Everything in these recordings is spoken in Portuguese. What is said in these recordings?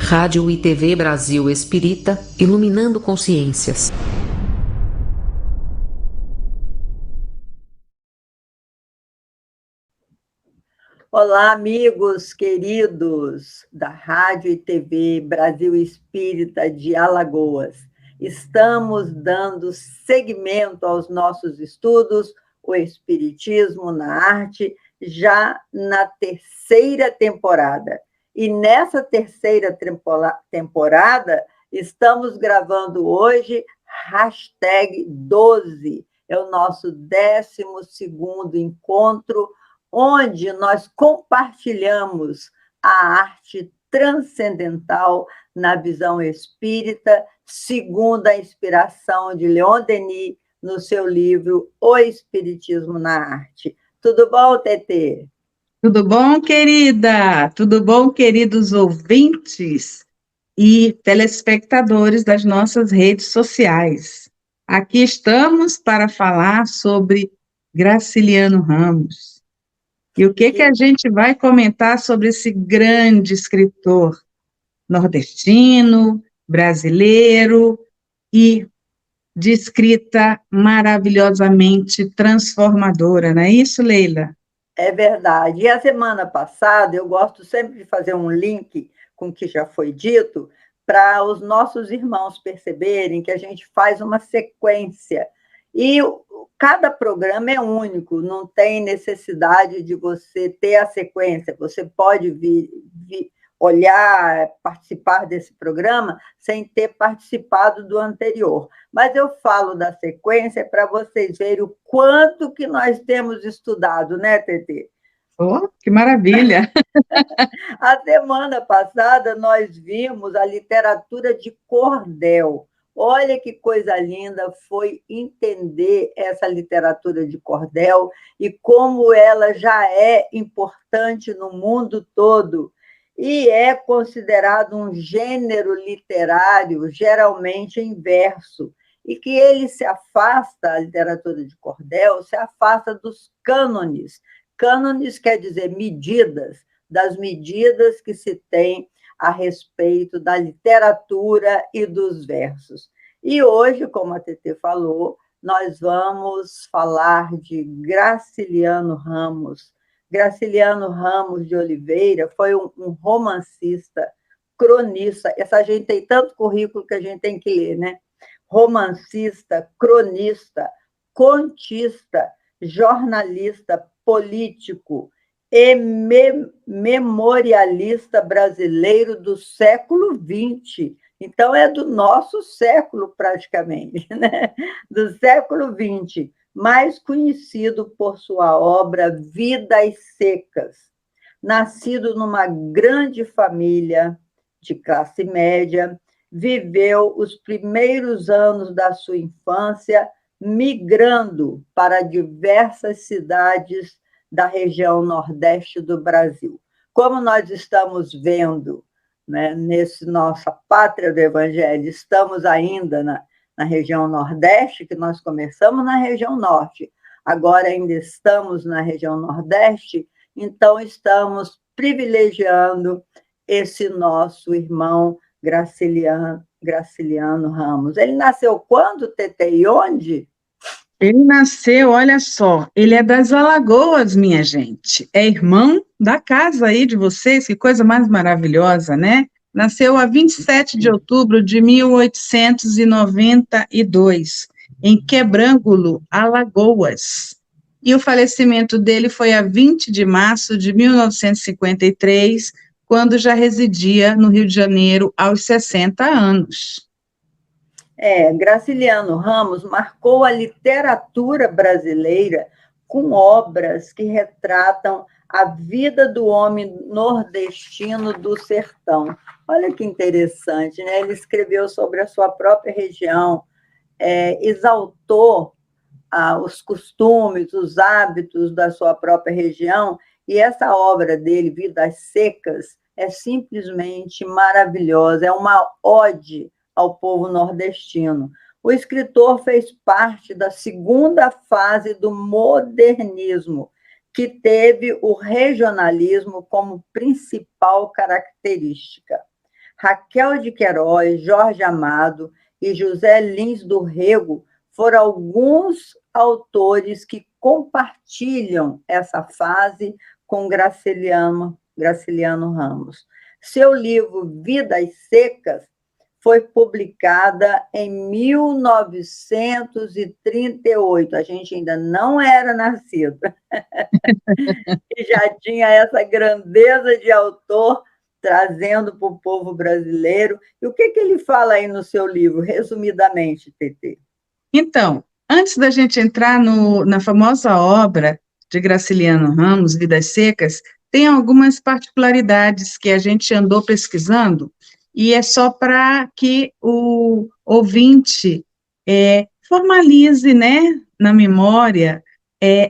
Rádio e TV Brasil Espírita, iluminando consciências. Olá, amigos queridos da Rádio e TV Brasil Espírita de Alagoas. Estamos dando seguimento aos nossos estudos, o Espiritismo na Arte, já na terceira temporada. E nessa terceira temporada, estamos gravando hoje #12. É o nosso 12º encontro, onde nós compartilhamos a arte transcendental na visão espírita, segundo a inspiração de Leon Denis, no seu livro O Espiritismo na Arte. Tudo bom, Tetê? Tudo bom, querida? Tudo bom, queridos ouvintes e telespectadores das nossas redes sociais? Aqui estamos para falar sobre Graciliano Ramos. E o que a gente vai comentar sobre esse grande escritor nordestino, brasileiro e de escrita maravilhosamente transformadora, não é isso, Leila? É verdade. E a semana passada, eu gosto sempre de fazer um link com o que já foi dito, para os nossos irmãos perceberem que a gente faz uma sequência. E cada programa é único, não tem necessidade de você ter a sequência. Você pode vir olhar, participar desse programa sem ter participado do anterior. Mas eu falo da sequência para vocês verem o quanto que nós temos estudado, né, Tetê? Oh, que maravilha! A semana passada nós vimos a literatura de cordel. Olha que coisa linda foi entender essa literatura de cordel e como ela já é importante no mundo todo. E é considerado um gênero literário geralmente em verso, e que ele se afasta, a literatura de cordel, se afasta dos cânones. Cânones quer dizer medidas, das medidas que se tem a respeito da literatura e dos versos. E hoje, como a Tetê falou, nós vamos falar de Graciliano Ramos. Graciliano Ramos de Oliveira foi um romancista, cronista. Essa gente tem tanto currículo que a gente tem que ler, né? Romancista, cronista, contista, jornalista, político e memorialista brasileiro do século XX. Então, é do nosso século, praticamente, né? Do século XX, mais conhecido por sua obra Vidas Secas. Nascido numa grande família de classe média, viveu os primeiros anos da sua infância migrando para diversas cidades da região nordeste do Brasil. Como nós estamos vendo, né, nesse nossa pátria do Evangelho, estamos ainda na região nordeste, que nós começamos na região norte, agora ainda estamos na região nordeste, então estamos privilegiando esse nosso irmão Graciliano Ramos. Ele nasceu quando, Tetê, e onde? Ele nasceu, olha só, ele é das Alagoas, minha gente. É irmão da casa aí de vocês, que coisa mais maravilhosa, né? Nasceu a 27 de outubro de 1892, em Quebrangulo, Alagoas. E o falecimento dele foi a 20 de março de 1953, quando já residia no Rio de Janeiro aos 60 anos. Graciliano Ramos marcou a literatura brasileira com obras que retratam a vida do homem nordestino do sertão. Olha que interessante, né? Ele escreveu sobre a sua própria região, exaltou os costumes, os hábitos da sua própria região, e essa obra dele, Vidas Secas, é simplesmente maravilhosa, é uma ode ao povo nordestino. O escritor fez parte da segunda fase do modernismo, que teve o regionalismo como principal característica. Raquel de Queiroz, Jorge Amado e José Lins do Rego foram alguns autores que compartilham essa fase com Graciliano Ramos. Seu livro Vidas Secas foi publicada em 1938. A gente ainda não era nascido. E já tinha essa grandeza de autor trazendo para o povo brasileiro. E o que ele fala aí no seu livro, resumidamente, Tetê? Então, antes da gente entrar na famosa obra de Graciliano Ramos, Vidas Secas, tem algumas particularidades que a gente andou pesquisando, e é só para que o ouvinte formalize, né, na memória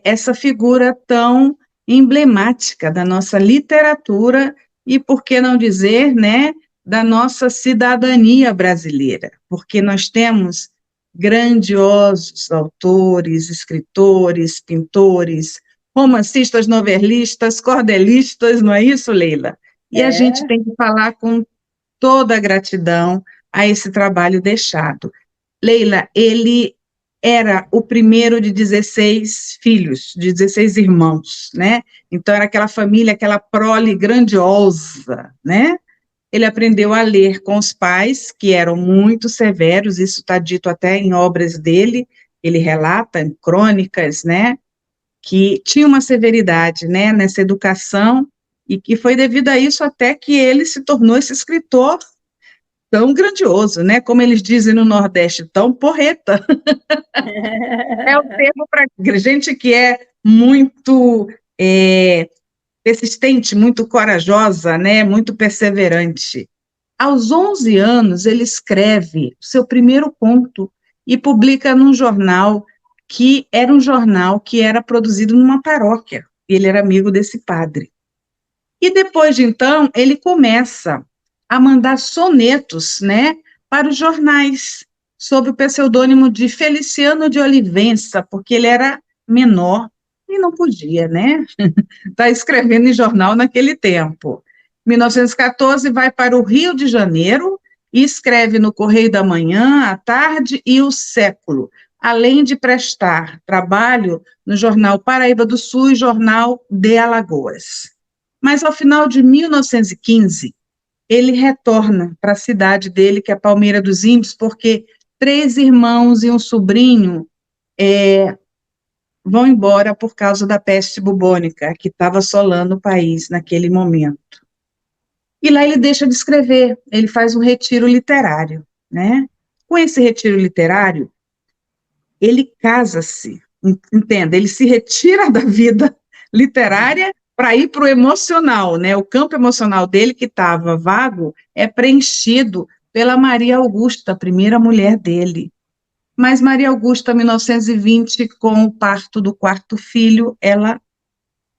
essa figura tão emblemática da nossa literatura e, por que não dizer, né, da nossa cidadania brasileira, porque nós temos grandiosos autores, escritores, pintores, romancistas, novelistas, cordelistas, não é isso, Leila? E a gente tem que falar com toda a gratidão a esse trabalho deixado. Leila, ele era o primeiro de 16 filhos, de 16 irmãos, né? Então, era aquela família, aquela prole grandiosa, né? Ele aprendeu a ler com os pais, que eram muito severos, isso está dito até em obras dele, ele relata em crônicas, né, que tinha uma severidade, né, nessa educação, e que foi devido a isso até que ele se tornou esse escritor tão grandioso, né, como eles dizem no Nordeste, tão porreta. É o termo para gente que é muito persistente, muito corajosa, né, muito perseverante. Aos 11 anos, ele escreve o seu primeiro conto e publica num jornal que era produzido numa paróquia. Ele era amigo desse padre. E depois de então, ele começa a mandar sonetos, né, para os jornais, sob o pseudônimo de Feliciano de Olivença, porque ele era menor e não podia, né, estar escrevendo em jornal naquele tempo. Em 1914, vai para o Rio de Janeiro e escreve no Correio da Manhã, à Tarde e o Século, além de prestar trabalho no jornal Paraíba do Sul e jornal de Alagoas. Mas, ao final de 1915, ele retorna para a cidade dele, que é Palmeira dos Índios, porque 3 irmãos e um sobrinho vão embora por causa da peste bubônica, que estava assolando o país naquele momento. E lá ele deixa de escrever, ele faz um retiro literário, né? Com esse retiro literário, ele casa-se, entenda, ele se retira da vida literária para ir para o emocional, né? O campo emocional dele, que estava vago, é preenchido pela Maria Augusta, a primeira mulher dele. Mas Maria Augusta, em 1920, com o parto do 4º filho, ela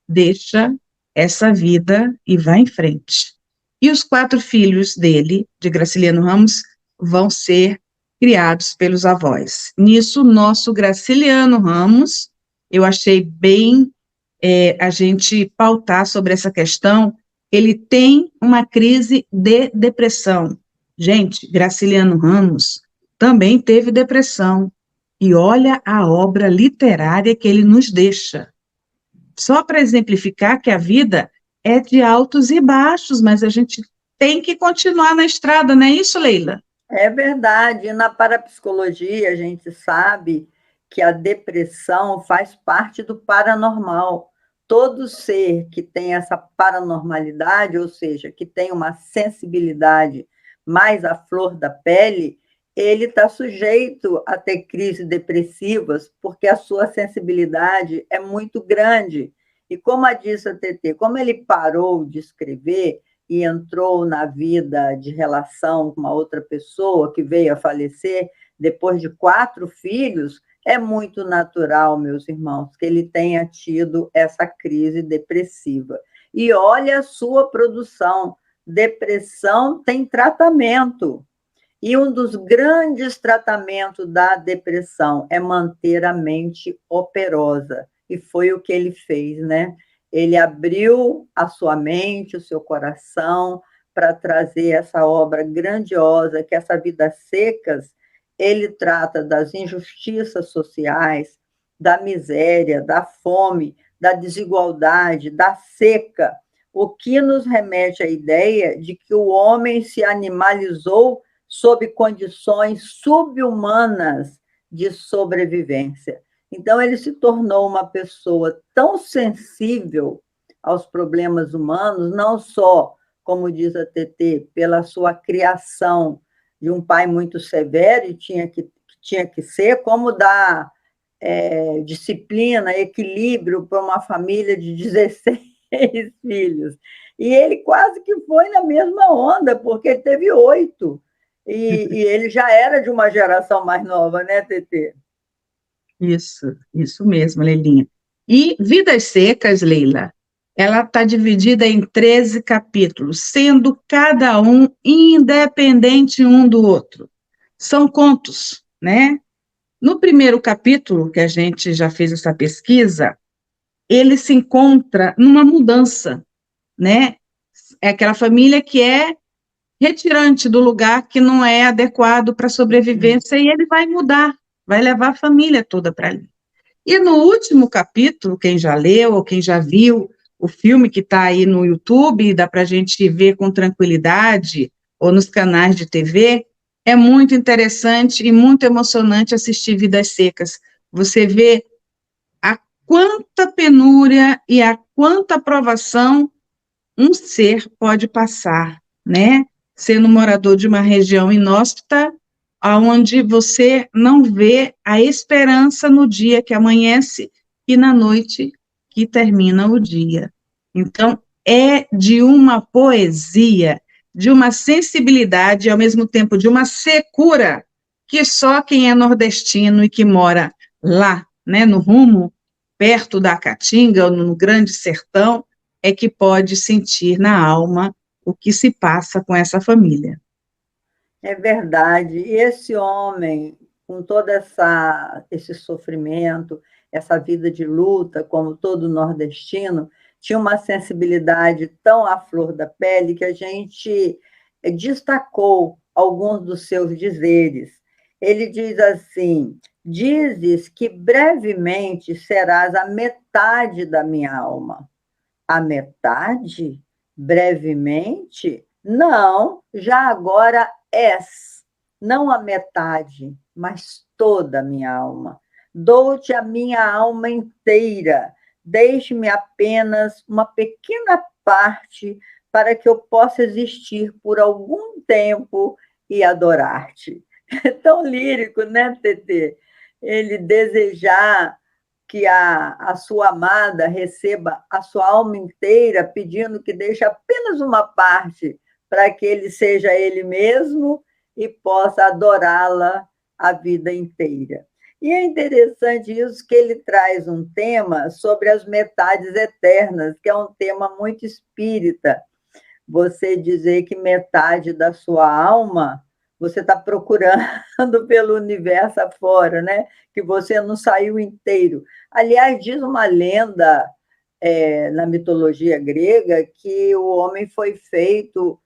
deixa essa vida e vai em frente. E os 4 filhos dele, de Graciliano Ramos, vão ser criados pelos avós. Nisso, nosso Graciliano Ramos, eu achei bem a gente pautar sobre essa questão, ele tem uma crise de depressão. Gente, Graciliano Ramos também teve depressão. E olha a obra literária que ele nos deixa. Só para exemplificar que a vida é de altos e baixos, mas a gente tem que continuar na estrada, não é isso, Leila? É verdade. Na parapsicologia, a gente sabe que a depressão faz parte do paranormal. Todo ser que tem essa paranormalidade, ou seja, que tem uma sensibilidade mais à flor da pele, ele está sujeito a ter crises depressivas, porque a sua sensibilidade é muito grande. E como disse a TT, como ele parou de escrever e entrou na vida de relação com uma outra pessoa que veio a falecer, depois de 4 filhos, é muito natural, meus irmãos, que ele tenha tido essa crise depressiva. E olha a sua produção, depressão tem tratamento. E um dos grandes tratamentos da depressão é manter a mente operosa. E foi o que ele fez, né? Ele abriu a sua mente, o seu coração, para trazer essa obra grandiosa, que essa Vidas Secas, ele trata das injustiças sociais, da miséria, da fome, da desigualdade, da seca, o que nos remete à ideia de que o homem se animalizou sob condições subhumanas de sobrevivência. Então, ele se tornou uma pessoa tão sensível aos problemas humanos, não só, como diz a TT, pela sua criação de um pai muito severo e tinha que ser, como dar disciplina, equilíbrio para uma família de 16 filhos. E ele quase que foi na mesma onda, porque ele teve 8. E ele já era de uma geração mais nova, né, TT? Isso mesmo, Leilinha. E Vidas Secas, Leila, ela está dividida em 13 capítulos, sendo cada um independente um do outro. São contos, né? No primeiro capítulo, que a gente já fez essa pesquisa, ele se encontra numa mudança, né? É aquela família que é retirante do lugar que não é adequado para a sobrevivência, e ele vai mudar, vai levar a família toda para ali. E no último capítulo, quem já leu ou quem já viu o filme que está aí no YouTube, dá para a gente ver com tranquilidade, ou nos canais de TV, é muito interessante e muito emocionante assistir Vidas Secas. Você vê a quanta penúria e a quanta provação um ser pode passar, né? Sendo morador de uma região inóspita, onde você não vê a esperança no dia que amanhece e na noite que termina o dia. Então, é de uma poesia, de uma sensibilidade, e ao mesmo tempo de uma secura, que só quem é nordestino e que mora lá, né, no rumo, perto da Caatinga, ou no Grande Sertão, é que pode sentir na alma o que se passa com essa família. É verdade. E esse homem, com todo esse sofrimento, essa vida de luta, como todo nordestino, tinha uma sensibilidade tão à flor da pele que a gente destacou alguns dos seus dizeres. Ele diz assim: dizes que brevemente serás a metade da minha alma. A metade? Brevemente? Não, já agora és, não a metade, mas toda a minha alma. Dou-te a minha alma inteira, deixe-me apenas uma pequena parte para que eu possa existir por algum tempo e adorar-te. É tão lírico, né, TT? Ele desejar que a sua amada receba a sua alma inteira, pedindo que deixe apenas uma parte para que ele seja ele mesmo e possa adorá-la a vida inteira. E é interessante isso, que ele traz um tema sobre as metades eternas, que é um tema muito espírita. Você dizer que metade da sua alma você está procurando pelo universo afora, né? Que você não saiu inteiro. Aliás, diz uma lenda na mitologia grega que o homem foi feito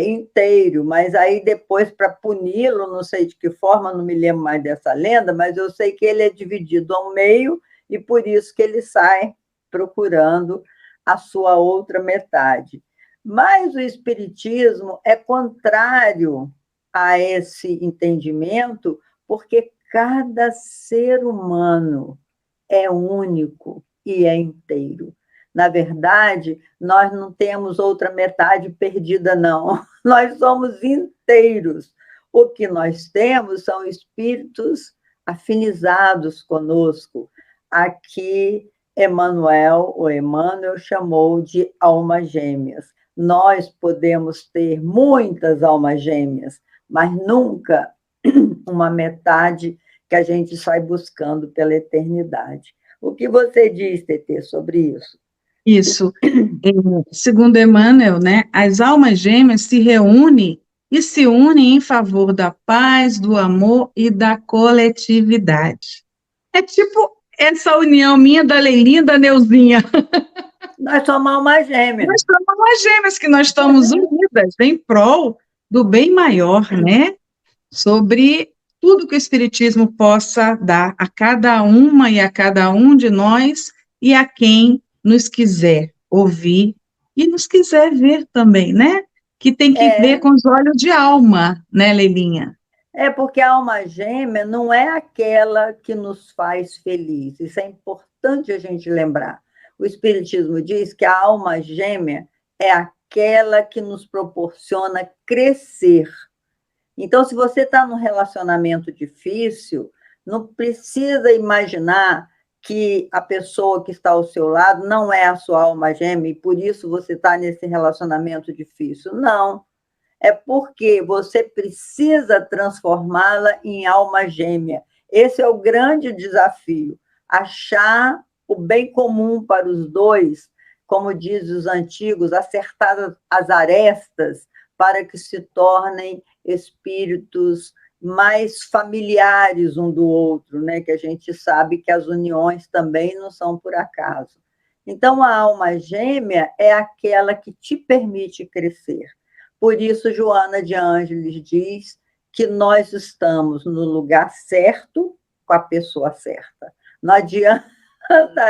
inteiro, mas aí depois, para puni-lo, não sei de que forma, não me lembro mais dessa lenda, mas eu sei que ele é dividido ao meio e por isso que ele sai procurando a sua outra metade. Mas o espiritismo é contrário a esse entendimento, porque cada ser humano é único e é inteiro. Na verdade, nós não temos outra metade perdida, não. Nós somos inteiros. O que nós temos são espíritos afinizados conosco. Aqui, Emmanuel chamou de almas gêmeas. Nós podemos ter muitas almas gêmeas, mas nunca uma metade que a gente sai buscando pela eternidade. O que você diz, TT, sobre isso? Isso. Segundo Emmanuel, né, as almas gêmeas se reúnem e se unem em favor da paz, do amor e da coletividade. É tipo essa união minha, da Leilinha e da Neuzinha. Nós somos almas gêmeas. Nós somos almas gêmeas, que nós estamos unidas, vidas em prol do bem maior, né? Sobre tudo que o Espiritismo possa dar a cada uma e a cada um de nós e a quem nos quiser ouvir e nos quiser ver também, né? Que tem que ver com os olhos de alma, né, Leilinha? É porque a alma gêmea não é aquela que nos faz feliz. Isso é importante a gente lembrar. O Espiritismo diz que a alma gêmea é aquela que nos proporciona crescer. Então, se você está num relacionamento difícil, não precisa imaginar que a pessoa que está ao seu lado não é a sua alma gêmea e por isso você está nesse relacionamento difícil. Não. É porque você precisa transformá-la em alma gêmea. Esse é o grande desafio. Achar o bem comum para os dois, como dizem os antigos, acertar as arestas para que se tornem espíritos mais familiares um do outro, né? Que a gente sabe que as uniões também não são por acaso. Então, a alma gêmea é aquela que te permite crescer. Por isso, Joana de Ângeles diz que nós estamos no lugar certo com a pessoa certa. Não adianta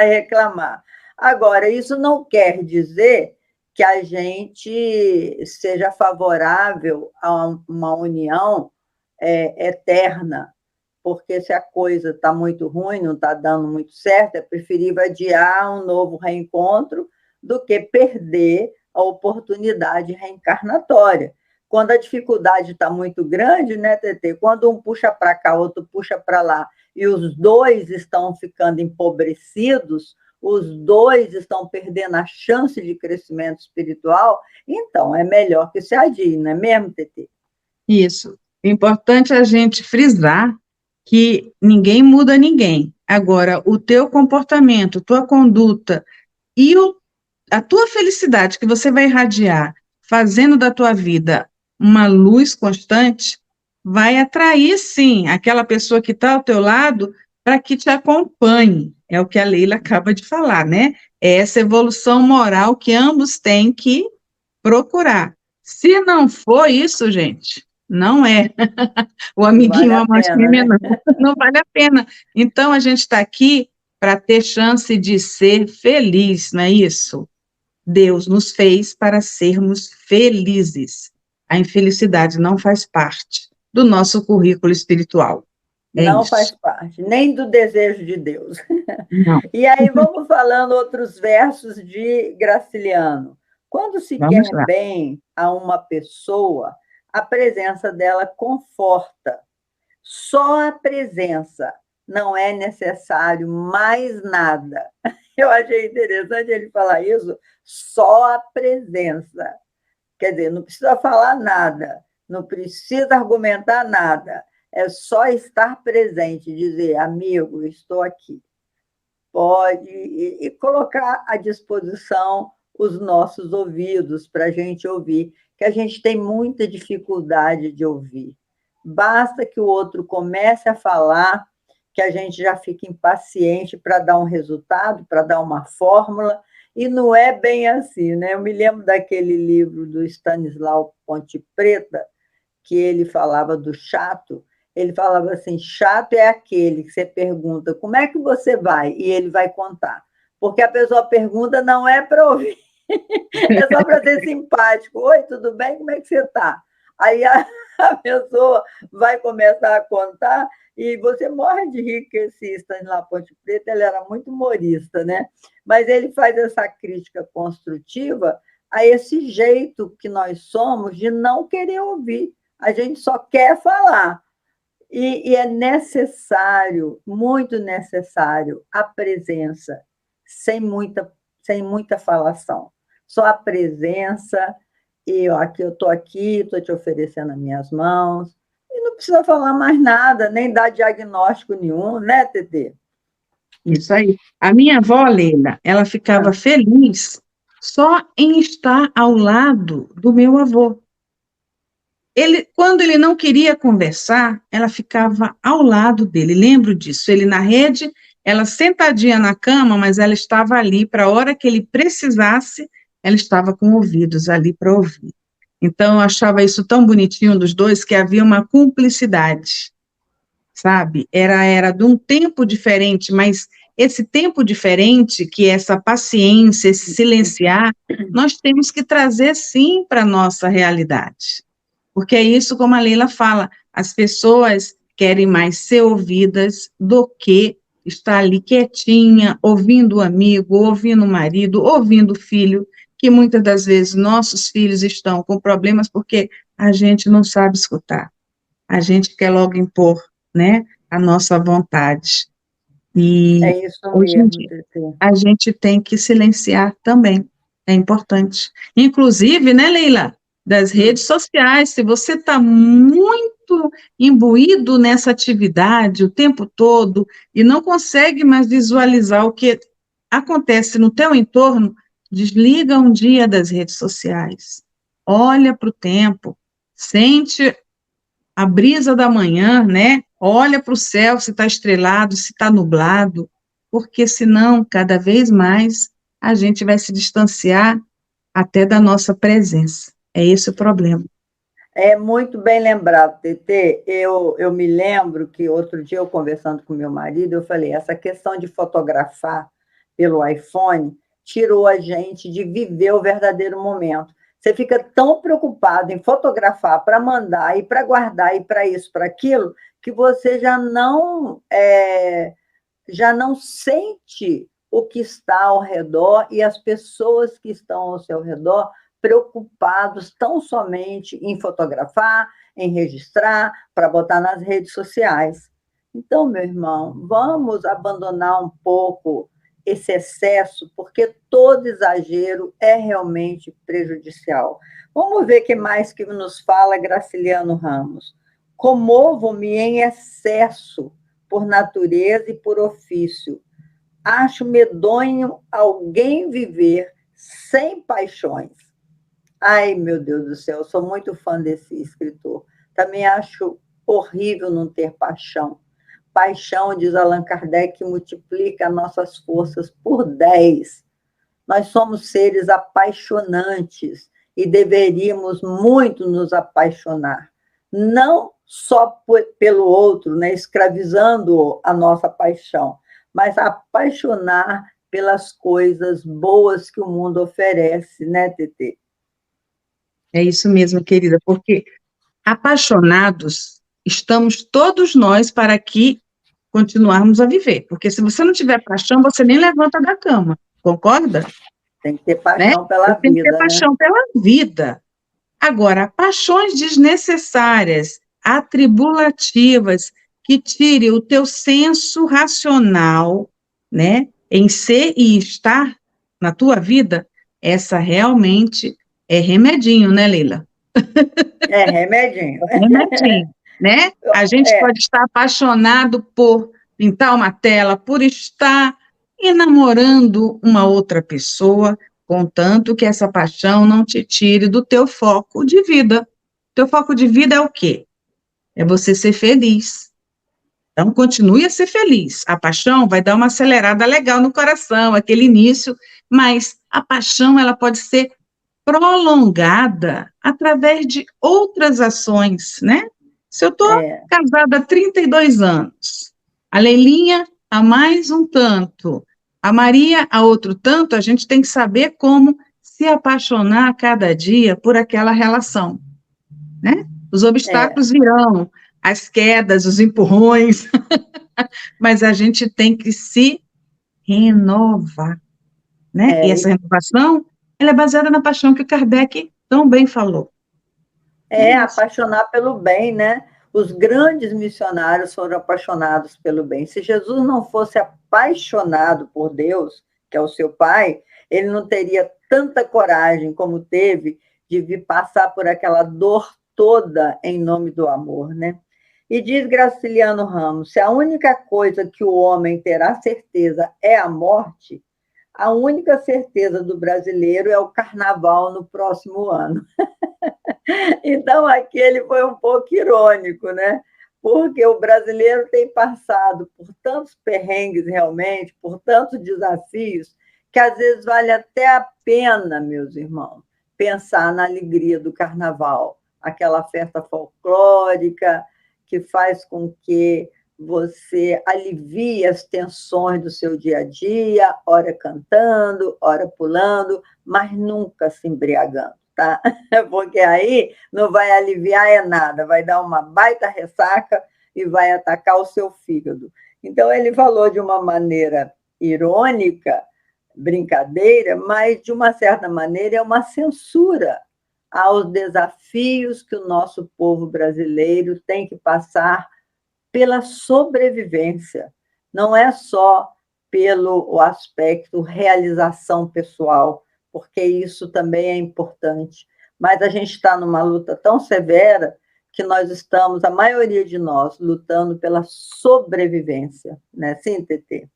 reclamar. Agora, isso não quer dizer que a gente seja favorável a uma união eterna, porque se a coisa está muito ruim, não está dando muito certo, é preferível adiar um novo reencontro do que perder a oportunidade reencarnatória. Quando a dificuldade está muito grande, né, Tetê? Quando um puxa para cá, outro puxa para lá, e os dois estão ficando empobrecidos, os dois estão perdendo a chance de crescimento espiritual, então é melhor que se adie, não é mesmo, Tetê? Isso. É importante a gente frisar que ninguém muda ninguém. Agora, o teu comportamento, tua conduta e a tua felicidade que você vai irradiar, fazendo da tua vida uma luz constante, vai atrair, sim, aquela pessoa que está ao teu lado para que te acompanhe. É o que a Leila acaba de falar, né? É essa evolução moral que ambos têm que procurar. Se não for isso, gente, não é. O amiguinho, Vale a a pena, gêmea, né? não vale a pena. Então, a gente está aqui para ter chance de ser feliz, não é isso? Deus nos fez para sermos felizes. A infelicidade não faz parte do nosso currículo espiritual. É Não isso. faz parte, nem do desejo de Deus. Não. E aí vamos falando outros versos de Graciliano. Quando se Vamos quer lá. bem a uma pessoa, a presença dela conforta. Só a presença, não é necessário mais nada. Eu achei interessante ele falar isso, só a presença. Quer dizer, não precisa falar nada, não precisa argumentar nada, é só estar presente, dizer, amigo, estou aqui. Pode, e colocar à disposição os nossos ouvidos para a gente ouvir, que a gente tem muita dificuldade de ouvir. Basta que o outro comece a falar, que a gente já fica impaciente para dar um resultado, para dar uma fórmula, e não é bem assim, né? Eu me lembro daquele livro do Stanislau Ponte Preta, que ele falava do chato. Ele falava assim, chato é aquele que você pergunta, como é que você vai? E ele vai contar. Porque a pessoa pergunta não é para ouvir, é só para ser simpático. Oi, tudo bem? Como é que você está? Aí a pessoa vai começar a contar e você morre de rir, que esse Stanislau Ponte Preta ele era muito humorista, né? Mas ele faz essa crítica construtiva a esse jeito que nós somos de não querer ouvir. A gente só quer falar. E é necessário, muito necessário, a presença, sem muita falação. Só a presença, e ó, aqui eu estou te oferecendo as minhas mãos, e não precisa falar mais nada, nem dar diagnóstico nenhum, né, Tetê? Isso aí. A minha avó, Leila, ela ficava feliz só em estar ao lado do meu avô. Quando ele não queria conversar, ela ficava ao lado dele. Lembro disso. Ele na rede, ela sentadinha na cama, mas ela estava ali para a hora que ele precisasse, ela estava com ouvidos ali para ouvir. Então, eu achava isso tão bonitinho dos dois, que havia uma cumplicidade, sabe? Era de um tempo diferente, mas esse tempo diferente, que é essa paciência, esse silenciar, nós temos que trazer, sim, para a nossa realidade. Porque é isso, como a Leila fala, as pessoas querem mais ser ouvidas do que estar ali quietinha, ouvindo o amigo, ouvindo o marido, ouvindo o filho, que muitas das vezes nossos filhos estão com problemas porque a gente não sabe escutar. A gente quer logo impor, né, a nossa vontade. E É isso hoje em mesmo, dia Tetê. a gente tem que silenciar também, é importante. Inclusive, né, Leila, das redes sociais, se você está muito imbuído nessa atividade o tempo todo e não consegue mais visualizar o que acontece no teu entorno, desliga um dia das redes sociais, olha para o tempo, sente a brisa da manhã, né? Olha para o céu se está estrelado, se está nublado, porque senão, cada vez mais, a gente vai se distanciar até da nossa presença. É esse o problema. É muito bem lembrado, Tetê. Eu me lembro que outro dia, eu conversando com meu marido, eu falei, essa questão de fotografar pelo iPhone tirou a gente de viver o verdadeiro momento. Você fica tão preocupado em fotografar para mandar e para guardar e para isso, para aquilo, que você já não sente o que está ao redor e as pessoas que estão ao seu redor preocupados tão somente em fotografar, em registrar, para botar nas redes sociais. Então, meu irmão, vamos abandonar um pouco esse excesso, porque todo exagero é realmente prejudicial. Vamos ver o que mais que nos fala Graciliano Ramos. Comovo-me em excesso por natureza e por ofício. Acho medonho alguém viver sem paixões. Ai, meu Deus do céu, eu sou muito fã desse escritor. Também acho horrível não ter paixão. Paixão, diz Allan Kardec, multiplica nossas forças por 10. Nós somos seres apaixonantes e deveríamos muito nos apaixonar. Não só pelo outro, né, escravizando a nossa paixão, mas apaixonar pelas coisas boas que o mundo oferece, né, Tetê? É isso mesmo, querida, porque apaixonados estamos todos nós para que continuarmos a viver. Porque se você não tiver paixão, você nem levanta da cama, concorda? Tem que ter Né? paixão pela Você tem que ter vida, né? paixão pela vida. Agora, paixões desnecessárias, atribulativas, que tire o teu senso racional, né, em ser e estar na tua vida, essa realmente é remedinho, né, Leila? É remedinho. É remedinho, né? A gente É, pode estar apaixonado por pintar uma tela, por estar enamorando uma outra pessoa, contanto que essa paixão não te tire do teu foco de vida. Teu foco de vida é o quê? É você ser feliz. Então, continue a ser feliz. A paixão vai dar uma acelerada legal no coração, aquele início, mas a paixão ela pode ser prolongada através de outras ações, né? Se eu estou é, casada há 32 anos, a Leilinha há mais um tanto, a Maria há outro tanto, a gente tem que saber como se apaixonar a cada dia por aquela relação, né? Os é, obstáculos virão, as quedas, os empurrões, mas a gente tem que se renovar, né? E essa é, renovação, ela é baseada na paixão que Kardec tão bem falou. É isso. apaixonar pelo bem, né? Os grandes missionários foram apaixonados pelo bem. Se Jesus não fosse apaixonado por Deus, que é o seu Pai, ele não teria tanta coragem como teve de vir passar por aquela dor toda em nome do amor, né? E diz Graciliano Ramos, se a única coisa que o homem terá certeza é a morte, a única certeza do brasileiro é o carnaval no próximo ano. Então, aqui ele foi um pouco irônico, né? Porque o brasileiro tem passado por tantos perrengues realmente, por tantos desafios, que às vezes vale até a pena, meus irmãos, pensar na alegria do carnaval, aquela festa folclórica que faz com que você alivie as tensões do seu dia a dia, ora cantando, ora pulando, mas nunca se embriagando, tá? Porque aí não vai aliviar nada, vai dar uma baita ressaca e vai atacar o seu fígado. Então, ele falou de uma maneira irônica, brincadeira, mas, de uma certa maneira, é uma censura aos desafios que o nosso povo brasileiro tem que passar pela sobrevivência. Não é só pelo aspecto realização pessoal, porque isso também é importante, mas a gente está numa luta tão severa que nós estamos, a maioria de nós, lutando pela sobrevivência, né? Sim, Tetê?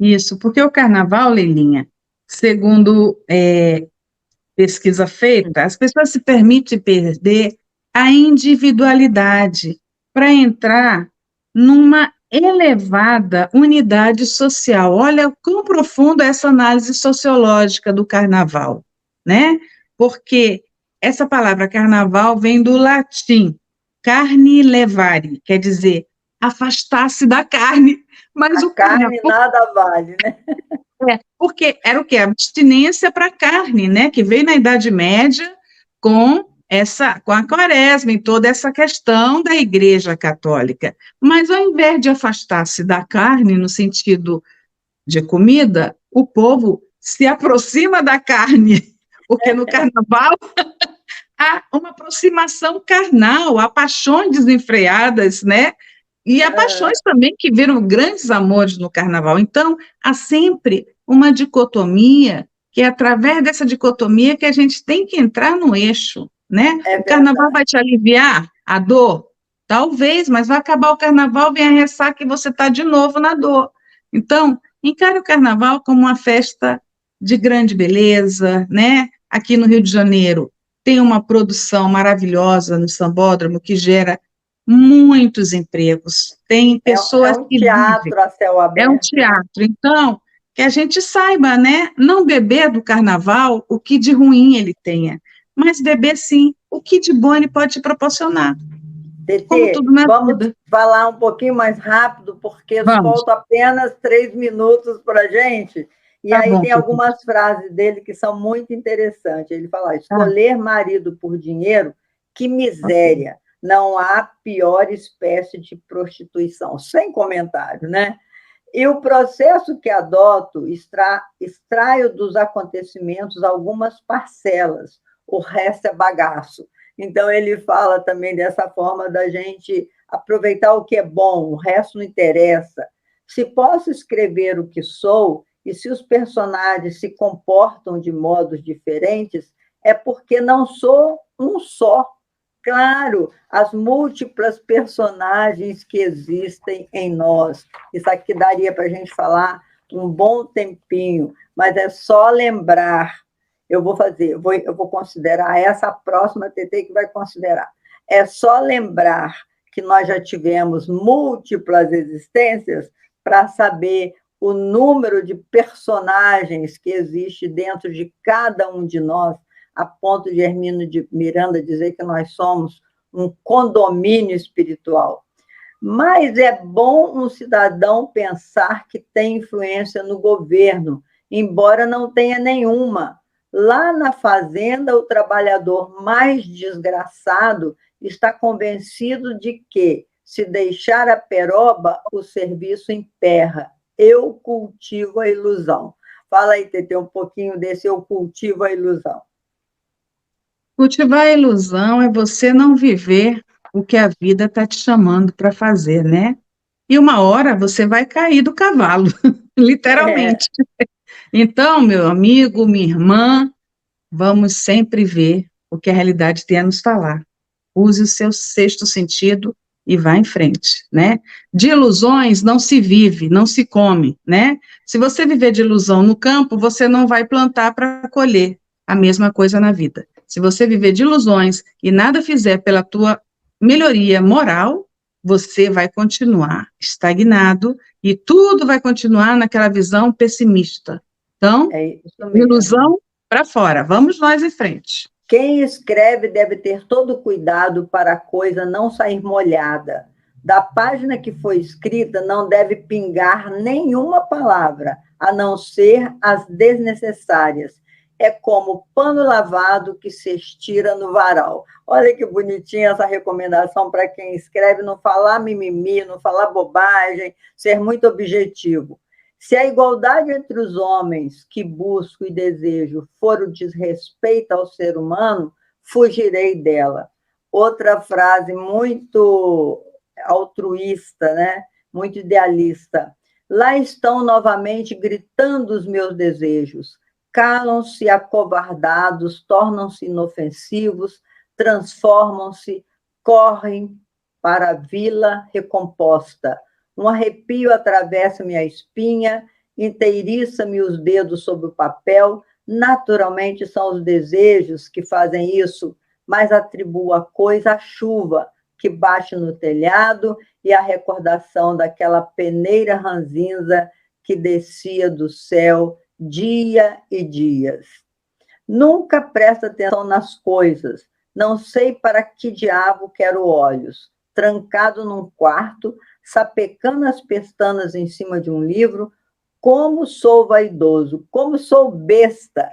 Isso, porque o carnaval, Leilinha, segundo pesquisa feita, as pessoas se permitem perder a individualidade para entrar numa elevada unidade social. Olha quão profunda é essa análise sociológica do carnaval, né? Porque essa palavra carnaval vem do latim, carne levare, quer dizer, afastar-se da carne. Mas o carne nada vale, né? Porque era o quê? Abstinência para a carne, né? Que veio na Idade Média com a quaresma e toda essa questão da Igreja Católica. Mas, ao invés de afastar-se da carne, no sentido de comida, o povo se aproxima da carne, porque no carnaval há uma aproximação carnal, há paixões desenfreadas, né? E há paixões também que viram grandes amores no carnaval. Então, há sempre uma dicotomia, que é através dessa dicotomia que a gente tem que entrar no eixo, né? O carnaval vai te aliviar a dor? Talvez, mas vai acabar o carnaval, vem a ressaca e você está de novo na dor. Então, encare o carnaval como uma festa de grande beleza, né? Aqui no Rio de Janeiro tem uma produção maravilhosa no Sambódromo que gera muitos empregos, tem pessoas um teatro a céu aberto. É um teatro, então, que a gente saiba, né, não beber do carnaval o que de ruim ele tenha, mas beber, sim, o que de bom ele pode te proporcionar. Tetê, vamos falar um pouquinho mais rápido, porque faltam apenas 3 minutos para a gente, e aí tem algumas frases dele que são muito interessantes. Ele fala, escolher marido por dinheiro, que miséria. Não há pior espécie de prostituição, sem comentário, né? E o processo que adoto, extraio dos acontecimentos algumas parcelas, o resto é bagaço. Então, ele fala também dessa forma da gente aproveitar o que é bom, o resto não interessa. Se posso escrever o que sou, e se os personagens se comportam de modos diferentes, é porque não sou um só. Claro, as múltiplas personagens que existem em nós. Isso aqui daria para a gente falar um bom tempinho, mas é só lembrar. Eu vou considerar essa próxima TT que vai considerar. É só lembrar que nós já tivemos múltiplas existências para saber o número de personagens que existe dentro de cada um de nós, a ponto de Hermínio de Miranda dizer que nós somos um condomínio espiritual. Mas é bom um cidadão pensar que tem influência no governo, embora não tenha nenhuma. Lá na fazenda, o trabalhador mais desgraçado está convencido de que, se deixar a peroba, o serviço emperra. Eu cultivo a ilusão. Fala aí, Tetê, um pouquinho desse eu cultivo a ilusão. Cultivar a ilusão é você não viver o que a vida está te chamando para fazer, né? E uma hora você vai cair do cavalo, literalmente. Então, meu amigo, minha irmã, vamos sempre ver o que a realidade tem a nos falar. Use o seu sexto sentido e vá em frente, né? De ilusões não se vive, não se come, né? Se você viver de ilusão no campo, você não vai plantar para colher. A mesma coisa na vida. Se você viver de ilusões e nada fizer pela tua melhoria moral, você vai continuar estagnado e tudo vai continuar naquela visão pessimista. Então, ilusão para fora. Vamos nós em frente. Quem escreve deve ter todo cuidado para a coisa não sair molhada. Da página que foi escrita não deve pingar nenhuma palavra, a não ser as desnecessárias. É como pano lavado que se estira no varal. Olha que bonitinha essa recomendação para quem escreve, não falar mimimi, não falar bobagem, ser muito objetivo. Se a igualdade entre os homens que busco e desejo for o desrespeito ao ser humano, fugirei dela. Outra frase muito altruísta, né? Muito idealista. Lá estão novamente gritando os meus desejos. Calam-se acovardados, tornam-se inofensivos, transformam-se, correm para a vila recomposta. Um arrepio atravessa-me a espinha, inteiriça-me os dedos sobre o papel. Naturalmente são os desejos que fazem isso, mas atribuo a coisa à chuva que bate no telhado e a recordação daquela peneira ranzinza que descia do céu dia e dias. Nunca presta atenção nas coisas. Não sei para que diabo quero olhos. Trancado num quarto, sapecando as pestanas em cima de um livro, como sou vaidoso, como sou besta.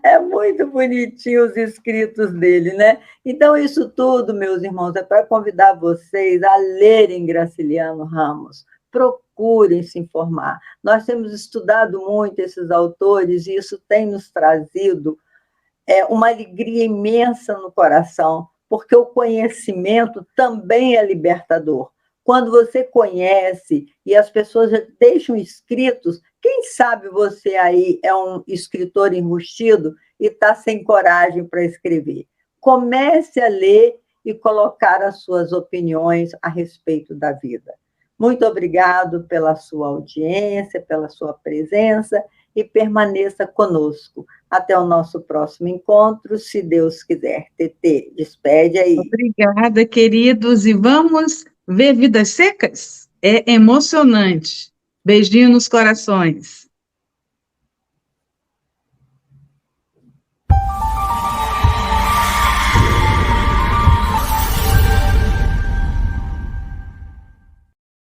É muito bonitinho os escritos dele, né? Então, isso tudo, meus irmãos, é para convidar vocês a lerem Graciliano Ramos. Procurem se informar. Nós temos estudado muito esses autores e isso tem nos trazido uma alegria imensa no coração, porque o conhecimento também é libertador. Quando você conhece e as pessoas deixam escritos, quem sabe você aí é um escritor enrustido e está sem coragem para escrever. Comece a ler e colocar as suas opiniões a respeito da vida. Muito obrigado pela sua audiência, pela sua presença e permaneça conosco. Até o nosso próximo encontro, se Deus quiser. Tetê, despede aí. Obrigada, queridos, e vamos ver Vidas Secas? É emocionante. Beijinho nos corações.